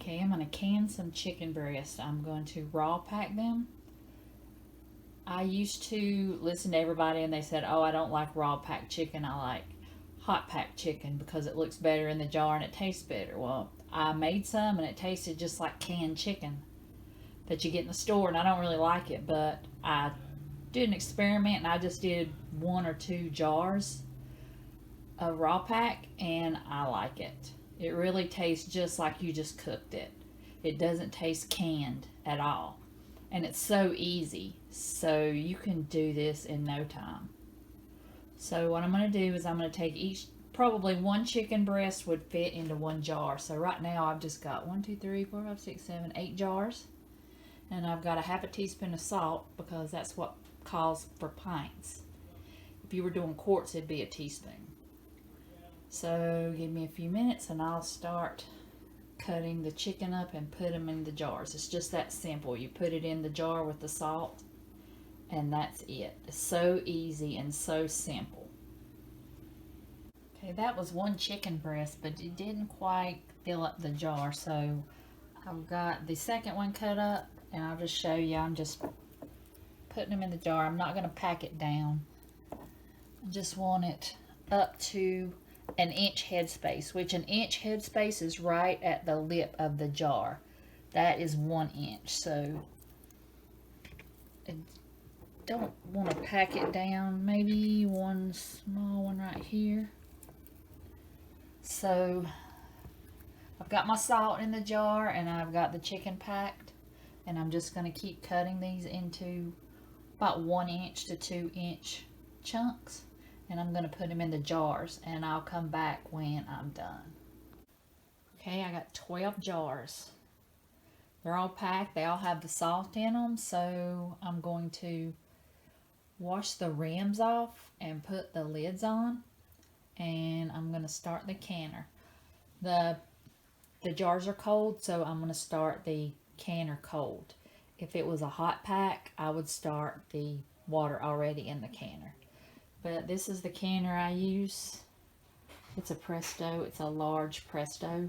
Okay, I'm going to can some chicken breasts. I'm going to raw pack them. I used to listen to everybody and they said, oh, I don't like raw packed chicken. I like hot packed chicken because it looks better in the jar and it tastes better. Well, I made some and it tasted just like canned chicken that you get in the store, and I don't really like it, but I did an experiment and I just did 1 or 2 jars of raw pack and I like it. It really tastes just like you just cooked it. It doesn't taste canned at all. And it's so easy. So you can do this in no time. So what I'm going to do is I'm going to take each, probably 1 chicken breast would fit into 1 jar. So right now I've just got 1, 2, 3, 4, 5, 6, 7, 8 jars. And I've got a half a teaspoon of salt because that's what calls for pints. If you were doing quarts, it'd be a teaspoon. So give me a few minutes and I'll start cutting the chicken up and put them in the jars. It's just that simple. You put it in the jar with the salt and that's it. It's so easy and so simple. Okay, that was 1 chicken breast, but it didn't quite fill up the jar, so I've got the second one cut up and I'll just show you. I'm just putting them in the jar. I'm not going to pack it down. I just want it up to an inch headspace, which an inch headspace is right at the lip of the jar. That is 1 inch. So I don't want to pack it down. Maybe one small one right here. So I've got my salt in the jar and I've got the chicken packed, and I'm just going to keep cutting these into about 1 inch to 2 inch chunks. And I'm going to put them in the jars and I'll come back when I'm done. Okay, I got 12 jars. They're all packed. They all have the salt in them. So I'm going to wash the rims off and put the lids on. And I'm going to start the canner. The jars are cold, so I'm going to start the canner cold. If it was a hot pack, I would start the water already in the canner. But this is the canner I use. It's a Presto. It's a large Presto.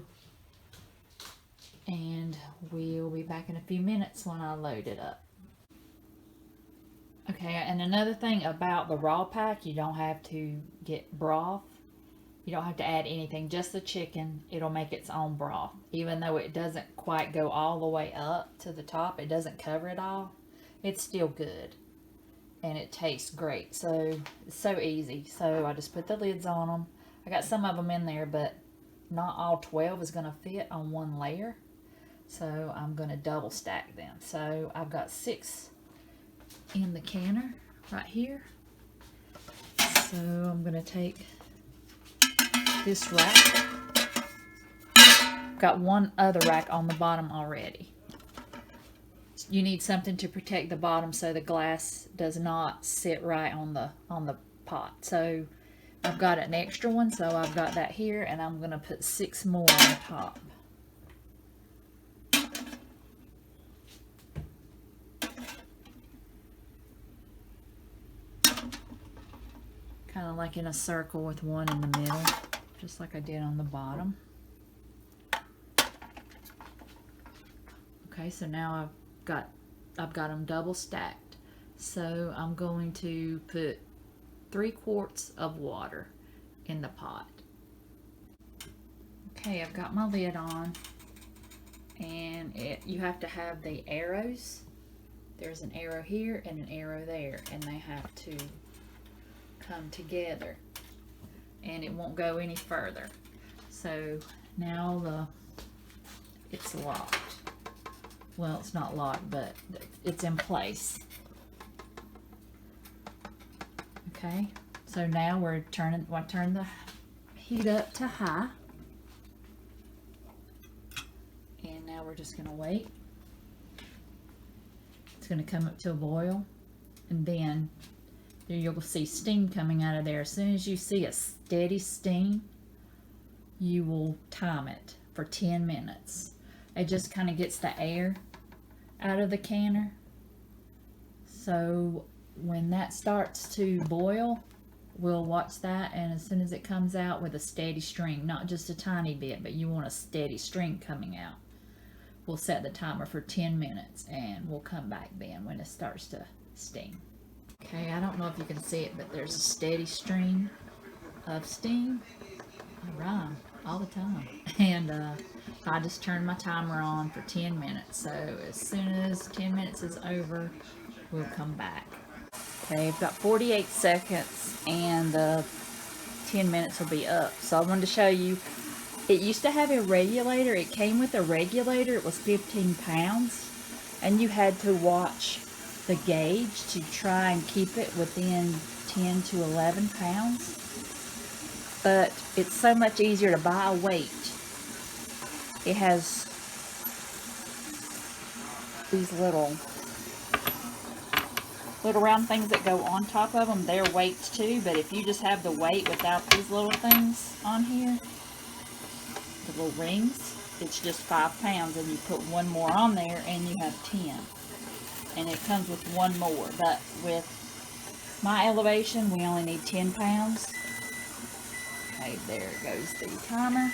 And we'll be back in a few minutes when I load it up. Okay, and another thing about the raw pack, you don't have to get broth. You don't have to add anything, just the chicken. It'll make its own broth. Even though it doesn't quite go all the way up to the top, it doesn't cover it all, it's still good. And it tastes great. So it's so easy. So I just put the lids on them. I got some of them in there, but not all 12 is going to fit on 1 layer. So I'm going to double stack them. So I've got 6 in the canner right here. So I'm going to take this rack. Got 1 other rack on the bottom already. You need something to protect the bottom so the glass does not sit right on the pot. So I've got an extra one, so I've got that here, and I'm going to put 6 more on top. Kind of like in a circle with 1 in the middle, just like I did on the bottom. Okay, so now I've got them double stacked. So I'm going to put 3 quarts of water in the pot. Okay, I've got my lid on, and you have to have the arrows. There's an arrow here and an arrow there, and they have to come together, and it won't go any further. So now it's locked. Well, it's not locked, but it's in place. Okay, so now we're turn the heat up to high. And now we're just gonna wait. It's gonna come up to a boil, and then you'll see steam coming out of there. As soon as you see a steady steam, you will time it for 10 minutes. It just kind of gets the air out of the canner. So when that starts to boil, we'll watch that, and as soon as it comes out with a steady stream, not just a tiny bit, but you want a steady stream coming out, we'll set the timer for 10 minutes and we'll come back then when it starts to steam. Okay, I don't know if you can see it, but there's a steady stream of steam. I rhyme all the time. And I just turned my timer on for 10 minutes. So as soon as 10 minutes is over, we'll come back. Okay, I've got 48 seconds and the 10 minutes will be up. So I wanted to show you, it used to have a regulator. It came with a regulator. It was 15 pounds. And you had to watch the gauge to try and keep it within 10 to 11 pounds. But it's so much easier to buy a weight. It has these little round things that go on top of them. They're weights too, but if you just have the weight without these little things on here, the little rings, it's just 5 pounds, and you put one more on there and you have 10. And it comes with one more, but with my elevation, we only need 10 pounds. Okay, there goes the timer.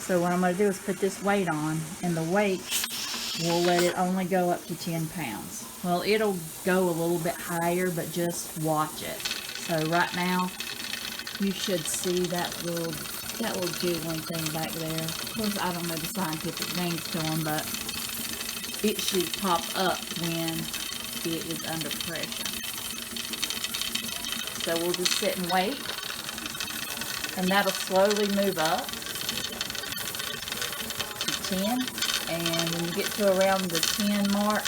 So what I'm going to do is put this weight on, and the weight will let it only go up to 10 pounds. Well, it'll go a little bit higher, but just watch it. So right now, you should see that little jiggling thing back there. Of course, I don't know the scientific names to them, but it should pop up when it is under pressure. So we'll just sit and wait, and that'll slowly move up to 10. And when you get to around the 10 mark,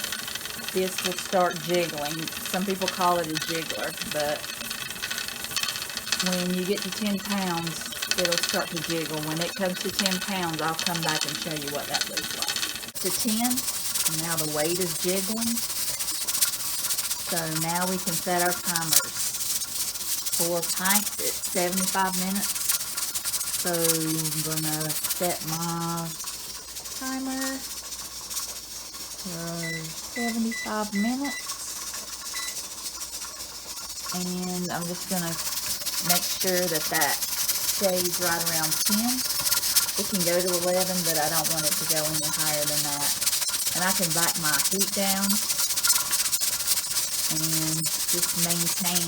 this will start jiggling. Some people call it a jiggler, but when you get to 10 pounds, it'll start to jiggle. When it comes to 10 pounds, I'll come back and show you what that looks like. To 10, now the weight is jiggling. So now we can set our timers. For pints, it's 75 minutes. So I'm gonna set my timer for 75 minutes. And I'm just gonna make sure that that stays right around 10. It can go to 11, but I don't want it to go any higher than that. And I can back my heat down and just maintain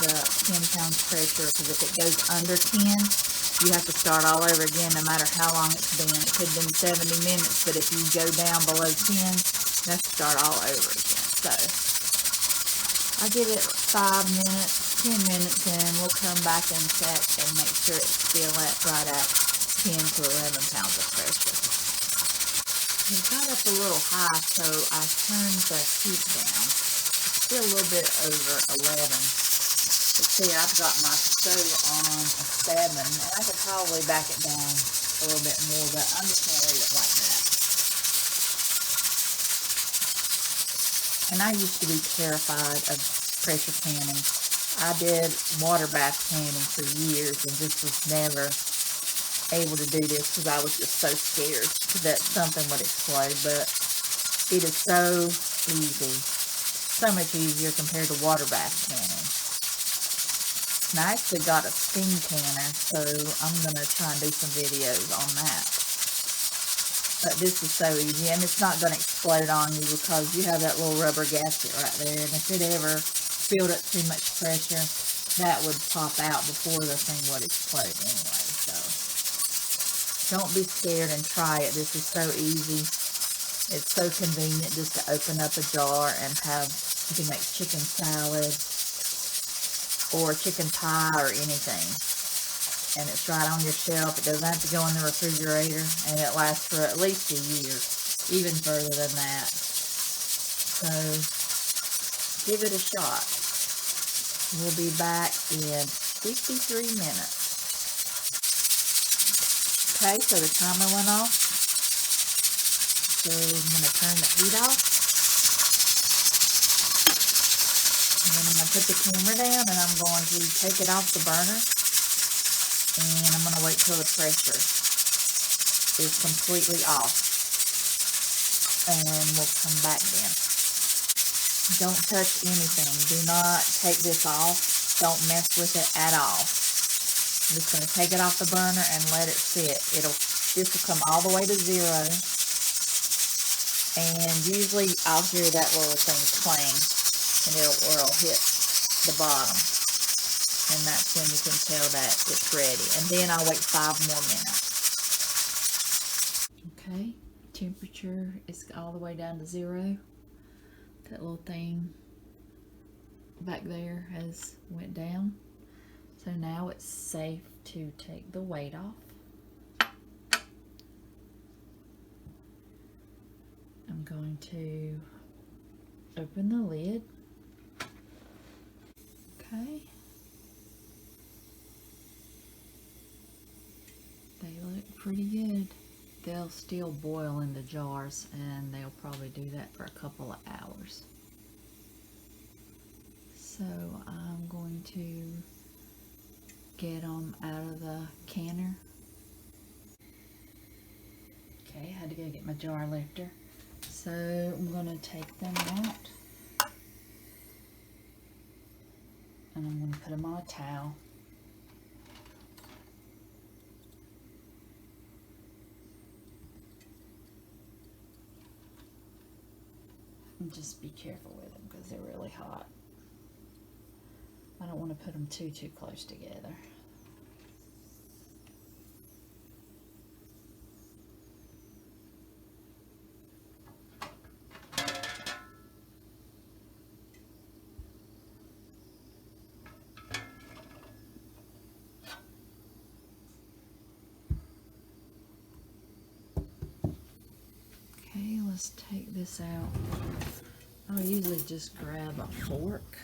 the 10 pounds pressure, because if it goes under 10, you have to start all over again no matter how long it's been. It could have been 70 minutes, but if you go down below 10, you have to start all over again. So I'll give it 5 minutes, 10 minutes, and we'll come back and check and make sure it's still right at 10 to 11 pounds of pressure. It got up a little high, so I turned the heat down. It's still a little bit over 11. But see, I've got my stove on a 7, and I could probably back it down a little bit more, but I'm just going to leave it like that. And I used to be terrified of pressure canning. I did water bath canning for years and just was never able to do this because I was just so scared that something would explode. But it is so easy, so much easier compared to water bath canning. And I actually got a steam canner, so I'm going to try and do some videos on that. But this is so easy, and it's not going to explode on you because you have that little rubber gasket right there. And if it ever filled up too much pressure, that would pop out before the thing would explode anyway. So don't be scared and try it. This is so easy. It's so convenient just to open up a jar and you can make chicken salad or chicken pie or anything, and it's right on your shelf. It doesn't have to go in the refrigerator, and it lasts for at least a year, even further than that. So give it a shot. We'll be back in 53 minutes. Okay, so the timer went off, so I'm going to turn the heat off. And then I'm going to put the camera down, and I'm going to take it off the burner, and I'm going to wait till the pressure is completely off, and we'll come back then. Don't touch anything. Do not take this off. Don't mess with it at all. I'm just going to take it off the burner and let it sit. It'll this will come all the way to 0. And usually I'll hear that little thing clang, and it'll hit the bottom. And that's when you can tell that it's ready. And then I'll wait 5 more minutes. Okay, temperature is all the way down to 0. That little thing back there has went down. So now it's safe to take the weight off. I'm going to open the lid. Okay. They look pretty good. They'll still boil in the jars, and they'll probably do that for a couple of hours. So I'm going to get them out of the canner. Okay, I had to go get my jar lifter. So I'm going to take them out, and I'm going to put them on a towel. And just be careful with them because they're really hot. I don't want to put them too close together. Okay, let's take this out. I'll usually just grab a fork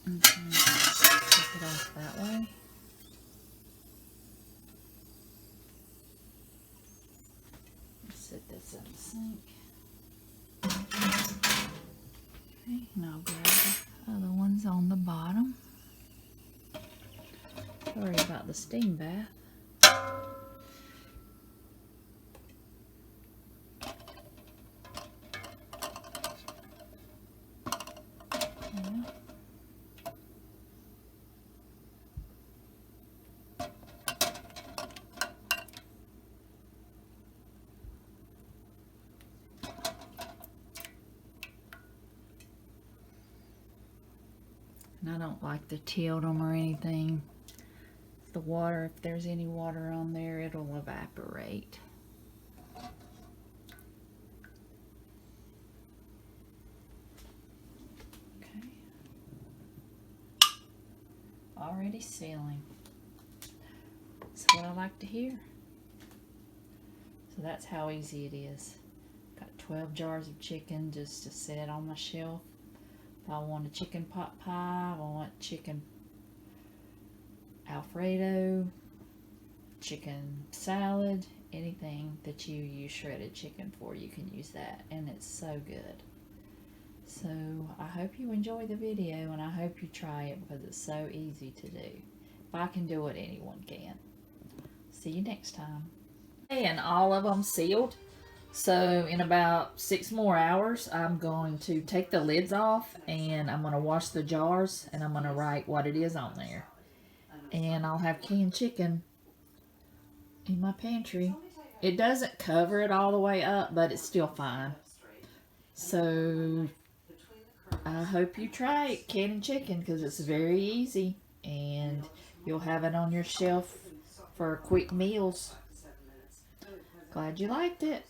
and take it off that way. Let's set this in the sink. Okay, and I'll grab the other ones on the bottom. Sorry about the steam bath. And I don't like to tilt them or anything. The water, if there's any water on there, it'll evaporate. Okay. Already sealing. That's what I like to hear. So that's how easy it is. Got 12 jars of chicken just to set on my shelf. If I want a chicken pot pie, I want chicken Alfredo, chicken salad, anything that you use shredded chicken for, you can use that, and it's so good. So I hope you enjoy the video, and I hope you try it because it's so easy to do. If I can do it, anyone can. See you next time. And all of them sealed. So in about 6 more hours, I'm going to take the lids off, and I'm going to wash the jars, and I'm going to write what it is on there. And I'll have canned chicken in my pantry. It doesn't cover it all the way up, but it's still fine. So I hope you try it, canned chicken, because it's very easy, and you'll have it on your shelf for quick meals. Glad you liked it.